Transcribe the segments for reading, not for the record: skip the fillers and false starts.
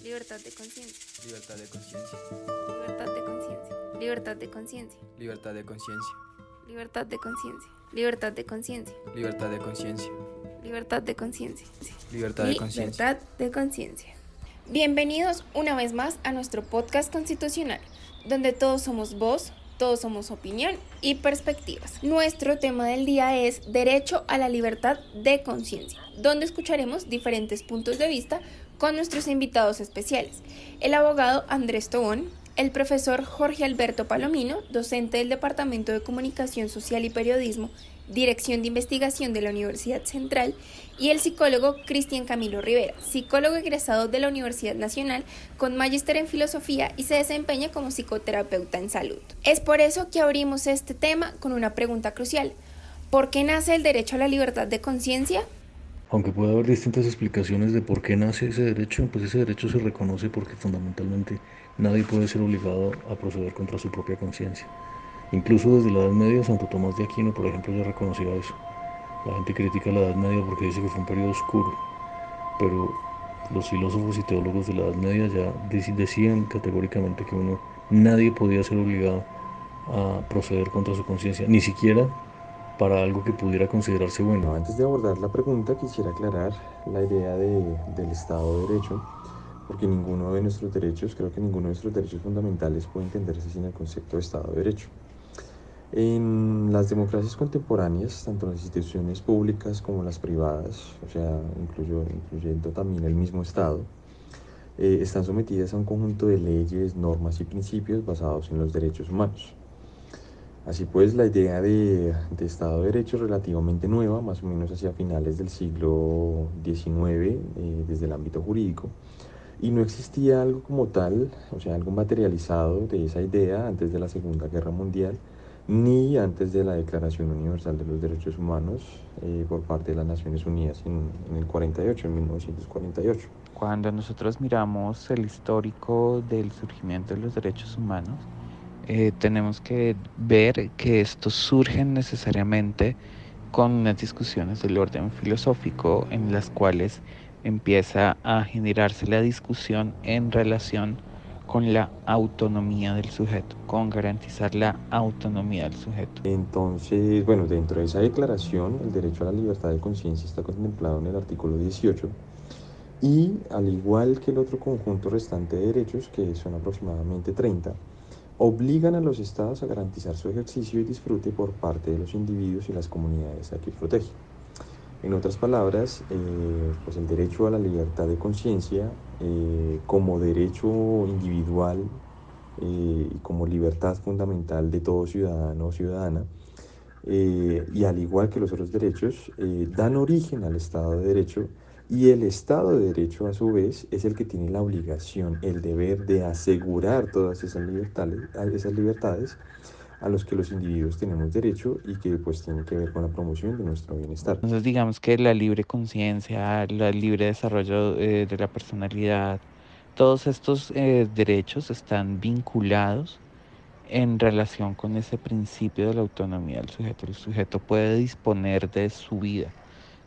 Libertad de conciencia. Libertad de conciencia. Libertad de conciencia. Libertad de conciencia. Libertad de conciencia. Libertad de conciencia. Libertad de conciencia. Libertad de conciencia. Libertad de conciencia. Libertad de conciencia. Libertad de conciencia. Bienvenidos una vez más a nuestro podcast constitucional, donde todos somos voz, todos somos opinión y perspectivas. Nuestro tema del día es derecho a la libertad de conciencia, donde escucharemos diferentes puntos de vista con nuestros invitados especiales, el abogado Andrés Tobón, el profesor Jorge Alberto Palomino, docente del Departamento de Comunicación Social y Periodismo, Dirección de Investigación de la Universidad Central, y el psicólogo Cristian Camilo Rivera, psicólogo egresado de la Universidad Nacional con magíster en filosofía y se desempeña como psicoterapeuta en salud. Es por eso que abrimos este tema con una pregunta crucial: ¿por qué nace el derecho a la libertad de conciencia? Aunque puede haber distintas explicaciones de por qué nace ese derecho, pues ese derecho se reconoce porque fundamentalmente nadie puede ser obligado a proceder contra su propia conciencia. Incluso desde la Edad Media, Santo Tomás de Aquino, por ejemplo, ya reconocía eso. La gente critica la Edad Media porque dice que fue un periodo oscuro, pero los filósofos y teólogos de la Edad Media ya decían categóricamente que nadie podía ser obligado a proceder contra su conciencia, ni siquiera para algo que pudiera considerarse bueno. Antes de abordar la pregunta, quisiera aclarar la idea del Estado de Derecho, porque creo que ninguno de nuestros derechos fundamentales puede entenderse sin el concepto de Estado de Derecho. En las democracias contemporáneas, tanto las instituciones públicas como las privadas, o sea, incluyendo también el mismo Estado, están sometidas a un conjunto de leyes, normas y principios basados en los derechos humanos. Así pues, la idea de Estado de Derecho es relativamente nueva, más o menos hacia finales del siglo XIX, desde el ámbito jurídico, y no existía algo como tal, o sea, algo materializado de esa idea antes de la Segunda Guerra Mundial, ni antes de la Declaración Universal de los Derechos Humanos por parte de las Naciones Unidas en 1948. Cuando nosotros miramos el histórico del surgimiento de los derechos humanos, tenemos que ver que estos surgen necesariamente con unas discusiones del orden filosófico en las cuales empieza a generarse la discusión en relación con la autonomía del sujeto, con garantizar la autonomía del sujeto. Entonces, dentro de esa declaración, el derecho a la libertad de conciencia está contemplado en el artículo 18 y, al igual que el otro conjunto restante de derechos, que son aproximadamente 30, obligan a los estados a garantizar su ejercicio y disfrute por parte de los individuos y las comunidades a que protege. En otras palabras, pues el derecho a la libertad de conciencia como derecho individual y como libertad fundamental de todo ciudadano o ciudadana, y al igual que los otros derechos, dan origen al Estado de Derecho, y el Estado de Derecho a su vez es el que tiene la obligación, el deber de asegurar todas esas libertades a los que los individuos tenemos derecho y que pues tienen que ver con la promoción de nuestro bienestar. Entonces digamos que la libre conciencia, el libre desarrollo de la personalidad, todos estos derechos están vinculados en relación con ese principio de la autonomía del sujeto. El sujeto puede disponer de su vida.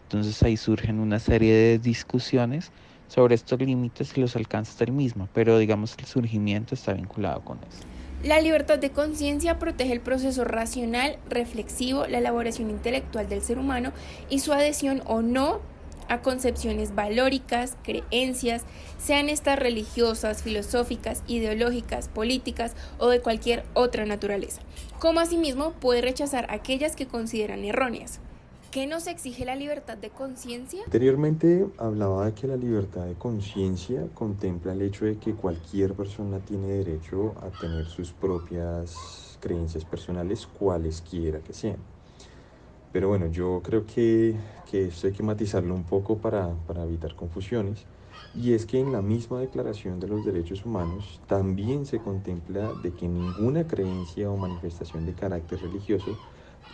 Entonces ahí surgen una serie de discusiones sobre estos límites y los alcances del mismo, pero digamos que el surgimiento está vinculado con eso. La libertad de conciencia protege el proceso racional, reflexivo, la elaboración intelectual del ser humano y su adhesión o no a concepciones valóricas, creencias, sean estas religiosas, filosóficas, ideológicas, políticas o de cualquier otra naturaleza, como asimismo puede rechazar aquellas que consideran erróneas. ¿Qué nos exige la libertad de conciencia? Anteriormente hablaba de que la libertad de conciencia contempla el hecho de que cualquier persona tiene derecho a tener sus propias creencias personales, cualesquiera que sean. Pero bueno, yo creo que esto hay que matizarlo un poco para evitar confusiones. Y es que en la misma Declaración de los Derechos Humanos también se contempla de que ninguna creencia o manifestación de carácter religioso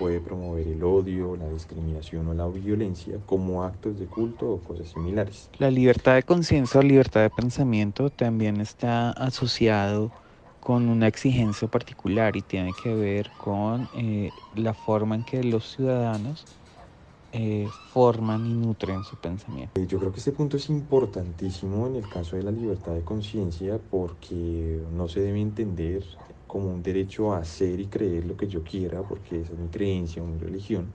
puede promover el odio, la discriminación o la violencia como actos de culto o cosas similares. La libertad de conciencia o libertad de pensamiento también está asociado con una exigencia particular y tiene que ver con la forma en que los ciudadanos forman y nutren su pensamiento. Yo creo que este punto es importantísimo en el caso de la libertad de conciencia porque no se debe entender como un derecho a hacer y creer lo que yo quiera, porque esa es mi creencia o mi religión,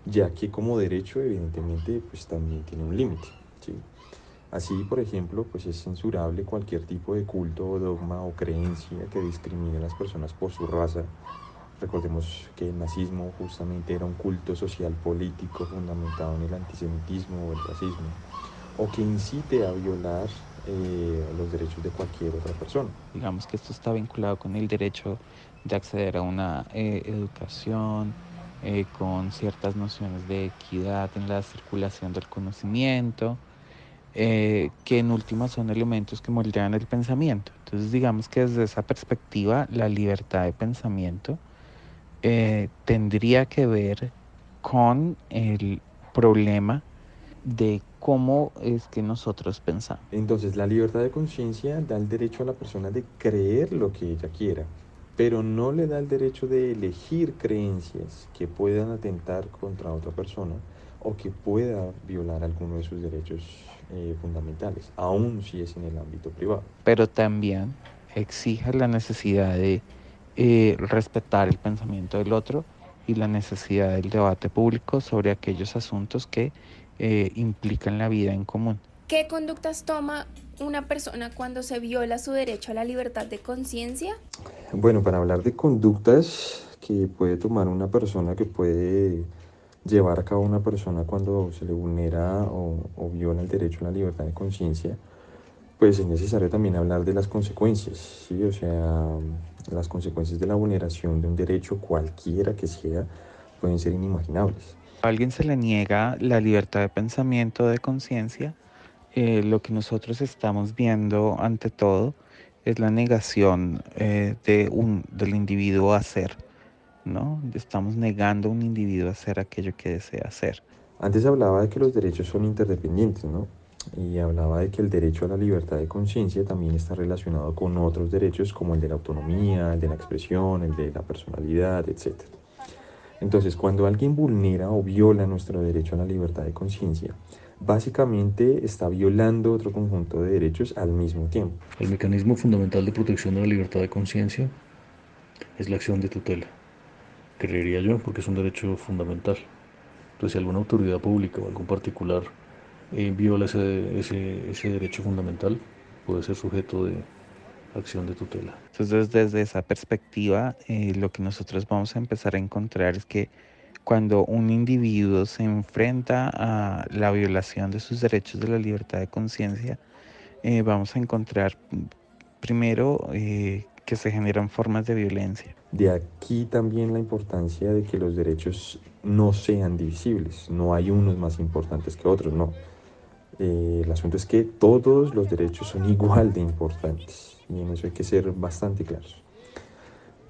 ya que como derecho evidentemente pues también tiene un límite, ¿sí? Así, por ejemplo, pues es censurable cualquier tipo de culto, dogma o creencia que discrimine a las personas por su raza. Recordemos que el nazismo justamente era un culto social político fundamentado en el antisemitismo o el racismo, o que incite a violar los derechos de cualquier otra persona. Digamos que esto está vinculado con el derecho de acceder a una educación, con ciertas nociones de equidad en la circulación del conocimiento, que en última son elementos que moldean el pensamiento. Entonces digamos que desde esa perspectiva la libertad de pensamiento tendría que ver con el problema de cómo es que nosotros pensamos. Entonces, la libertad de conciencia da el derecho a la persona de creer lo que ella quiera, pero no le da el derecho de elegir creencias que puedan atentar contra otra persona o que pueda violar alguno de sus derechos fundamentales, aun si es en el ámbito privado. Pero también exige la necesidad de respetar el pensamiento del otro y la necesidad del debate público sobre aquellos asuntos que implican la vida en común. ¿Qué conductas toma una persona cuando se viola su derecho a la libertad de conciencia? Bueno, para hablar de conductas que puede tomar una persona, que puede llevar a cabo una persona cuando se le vulnera o viola el derecho a la libertad de conciencia, pues es necesario también hablar de las consecuencias, ¿sí? O sea, las consecuencias de la vulneración de un derecho cualquiera que sea pueden ser inimaginables. A alguien se le niega la libertad de pensamiento, de conciencia, lo que nosotros estamos viendo ante todo es la negación del individuo a ser, ¿no? Estamos negando a un individuo a hacer aquello que desea hacer. Antes hablaba de que los derechos son interdependientes, ¿no? Y hablaba de que el derecho a la libertad de conciencia también está relacionado con otros derechos como el de la autonomía, el de la expresión, el de la personalidad, etc. Entonces, cuando alguien vulnera o viola nuestro derecho a la libertad de conciencia, básicamente está violando otro conjunto de derechos al mismo tiempo. El mecanismo fundamental de protección de la libertad de conciencia es la acción de tutela, creería yo, porque es un derecho fundamental. Entonces, si alguna autoridad pública o algún particular viola ese derecho fundamental, puede ser sujeto de acción de tutela. Entonces, desde esa perspectiva, lo que nosotros vamos a empezar a encontrar es que cuando un individuo se enfrenta a la violación de sus derechos de la libertad de conciencia, vamos a encontrar primero que se generan formas de violencia. De aquí también la importancia de que los derechos no sean divisibles. No hay unos más importantes que otros, no. El asunto es que todos los derechos son igual de importantes y en eso hay que ser bastante claros.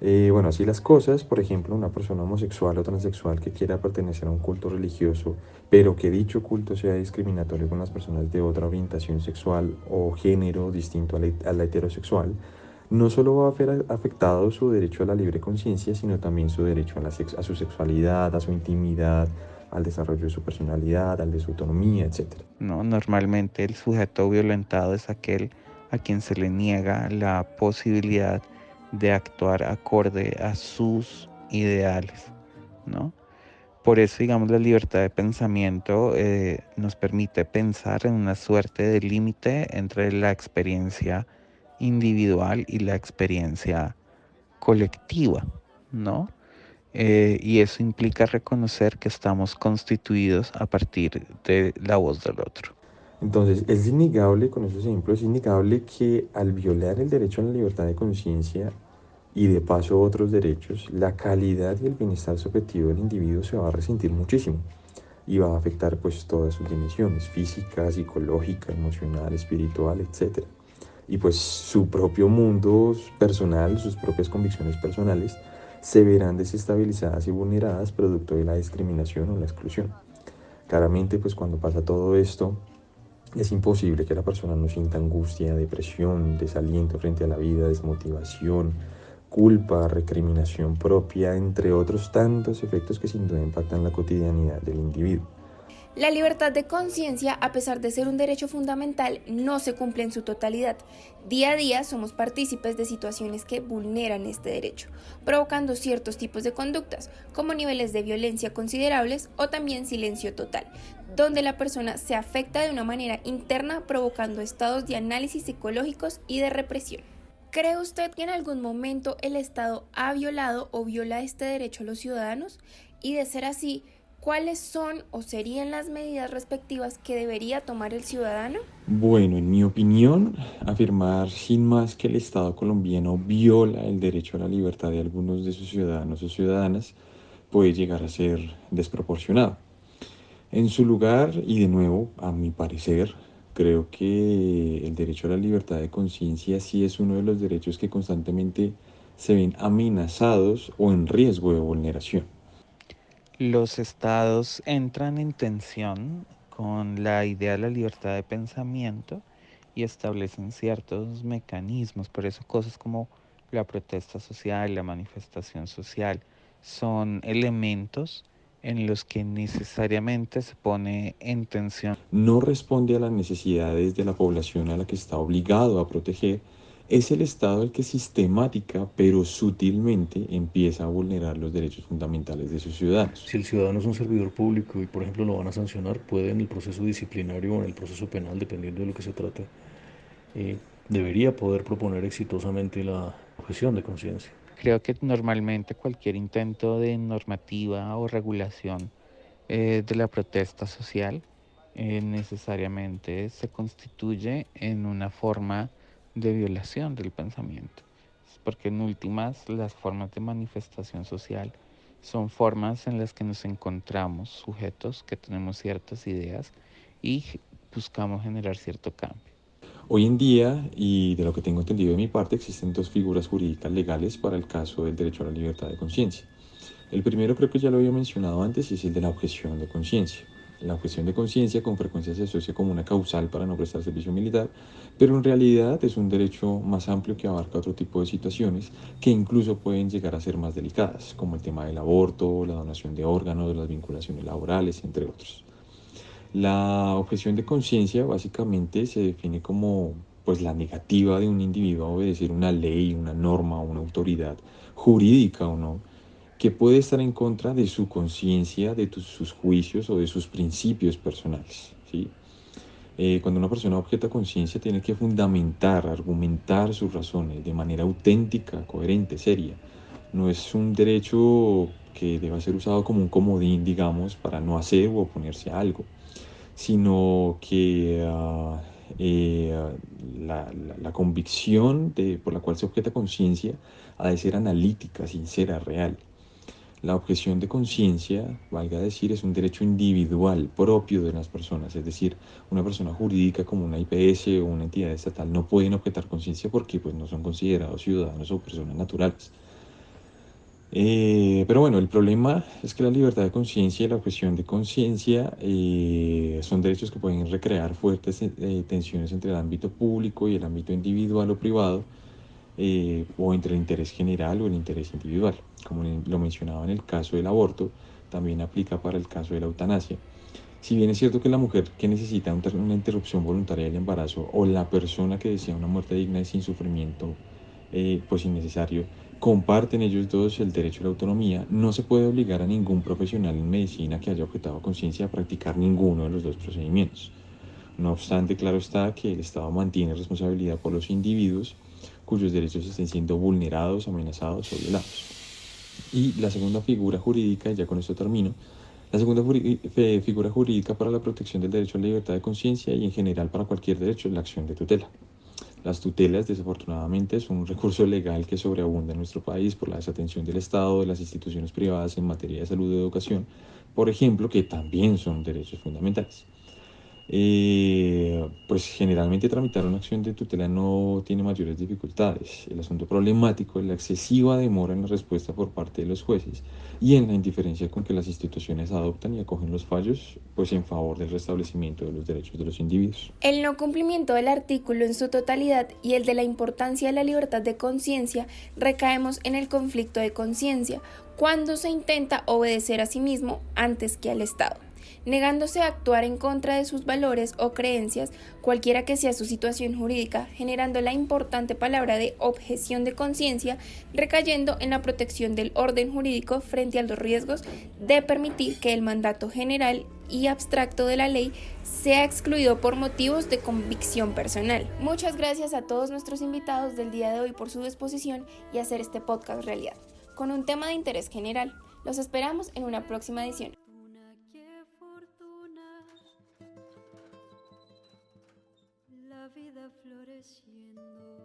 Bueno, así las cosas, por ejemplo, una persona homosexual o transexual que quiera pertenecer a un culto religioso, pero que dicho culto sea discriminatorio con las personas de otra orientación sexual o género distinto a la heterosexual, no solo va a ver afectado su derecho a la libre conciencia, sino también su derecho a su sexualidad, a su intimidad, al desarrollo de su personalidad, al de su autonomía, etc. No, normalmente el sujeto violentado es aquel a quien se le niega la posibilidad de actuar acorde a sus ideales, ¿no? Por eso, digamos, la libertad de pensamiento nos permite pensar en una suerte de límite entre la experiencia individual y la experiencia colectiva, ¿no? Y eso implica reconocer que estamos constituidos a partir de la voz del otro. Entonces, es innegable, con esos ejemplos, es innegable que al violar el derecho a la libertad de conciencia y de paso otros derechos, la calidad y el bienestar subjetivo del individuo se va a resentir muchísimo y va a afectar pues todas sus dimensiones, física, psicológica, emocional, espiritual, etc. Y pues su propio mundo personal, sus propias convicciones personales se verán desestabilizadas y vulneradas producto de la discriminación o la exclusión. Claramente pues cuando pasa todo esto, es imposible que la persona no sienta angustia, depresión, desaliento frente a la vida, desmotivación, culpa, recriminación propia, entre otros tantos efectos que sin duda impactan la cotidianidad del individuo. La libertad de conciencia, a pesar de ser un derecho fundamental, no se cumple en su totalidad. Día a día somos partícipes de situaciones que vulneran este derecho, provocando ciertos tipos de conductas, como niveles de violencia considerables o también silencio total, donde la persona se afecta de una manera interna, provocando estados de análisis psicológicos y de represión. ¿Cree usted que en algún momento el Estado ha violado o viola este derecho a los ciudadanos? Y de ser así, ¿cuáles son o serían las medidas respectivas que debería tomar el ciudadano? Bueno, en mi opinión, afirmar sin más que el Estado colombiano viola el derecho a la libertad de algunos de sus ciudadanos o ciudadanas puede llegar a ser desproporcionado. En su lugar, y de nuevo, a mi parecer, creo que el derecho a la libertad de conciencia sí es uno de los derechos que constantemente se ven amenazados o en riesgo de vulneración. Los estados entran en tensión con la idea de la libertad de pensamiento y establecen ciertos mecanismos. Por eso cosas como la protesta social, la manifestación social, son elementos en los que necesariamente se pone en tensión. No responde a las necesidades de la población a la que está obligado a proteger. Es el Estado el que sistemática pero sutilmente empieza a vulnerar los derechos fundamentales de sus ciudadanos. Si el ciudadano es un servidor público y, por ejemplo, lo van a sancionar, puede en el proceso disciplinario o en el proceso penal, dependiendo de lo que se trate, debería poder proponer exitosamente la objeción de conciencia. Creo que normalmente cualquier intento de normativa o regulación de la protesta social necesariamente se constituye en una forma de violación del pensamiento, porque en últimas las formas de manifestación social son formas en las que nos encontramos sujetos que tenemos ciertas ideas y buscamos generar cierto cambio. Hoy en día, y de lo que tengo entendido de mi parte, existen dos figuras jurídicas legales para el caso del derecho a la libertad de conciencia. El primero creo que ya lo había mencionado antes y es el de la objeción de conciencia. La objeción de conciencia con frecuencia se asocia como una causal para no prestar servicio militar, pero en realidad es un derecho más amplio que abarca otro tipo de situaciones que incluso pueden llegar a ser más delicadas, como el tema del aborto, la donación de órganos, las vinculaciones laborales, entre otros. La objeción de conciencia básicamente se define como pues, la negativa de un individuo a obedecer una ley, una norma o una autoridad jurídica o no, que puede estar en contra de su conciencia, de sus juicios o de sus principios personales, ¿sí? Cuando una persona objeta conciencia tiene que fundamentar, argumentar sus razones de manera auténtica, coherente, seria. No es un derecho que deba ser usado como un comodín, digamos, para no hacer u oponerse a algo, sino que la convicción por la cual se objeta conciencia ha de ser analítica, sincera, real. La objeción de conciencia, valga decir, es un derecho individual propio de las personas, es decir, una persona jurídica como una IPS o una entidad estatal no pueden objetar conciencia porque pues, no son considerados ciudadanos o personas naturales. Pero bueno, el problema es que la libertad de conciencia y la objeción de conciencia son derechos que pueden recrear fuertes tensiones entre el ámbito público y el ámbito individual o privado, o entre el interés general o el interés individual. Como lo mencionaba en el caso del aborto, también aplica para el caso de la eutanasia. Si bien es cierto que la mujer que necesita una interrupción voluntaria del embarazo o la persona que desea una muerte digna y sin sufrimiento pues innecesario, comparten ellos dos el derecho a la autonomía, no se puede obligar a ningún profesional en medicina que haya objetado conciencia a practicar ninguno de los dos procedimientos. No obstante, claro está que el Estado mantiene responsabilidad por los individuos cuyos derechos estén siendo vulnerados, amenazados o violados. Y la segunda figura jurídica, y ya con esto termino, la segunda figura jurídica para la protección del derecho a la libertad de conciencia y en general para cualquier derecho es la acción de tutela. Las tutelas, desafortunadamente, son un recurso legal que sobreabunda en nuestro país por la desatención del Estado, de las instituciones privadas en materia de salud y educación, por ejemplo, que también son derechos fundamentales. Pues generalmente tramitar una acción de tutela no tiene mayores dificultades. El asunto problemático es la excesiva demora en la respuesta por parte de los jueces y en la indiferencia con que las instituciones adoptan y acogen los fallos pues en favor del restablecimiento de los derechos de los individuos. El no cumplimiento del artículo en su totalidad y el de la importancia de la libertad de conciencia recaemos en el conflicto de conciencia cuando se intenta obedecer a sí mismo antes que al Estado. negándose a actuar en contra de sus valores o creencias, cualquiera que sea su situación jurídica, generando la importante palabra de objeción de conciencia, recayendo en la protección del orden jurídico frente a los riesgos de permitir que el mandato general y abstracto de la ley sea excluido por motivos de convicción personal. Muchas gracias a todos nuestros invitados del día de hoy por su disposición y hacer este podcast realidad, con un tema de interés general. Los esperamos en una próxima edición. La vida floreciendo.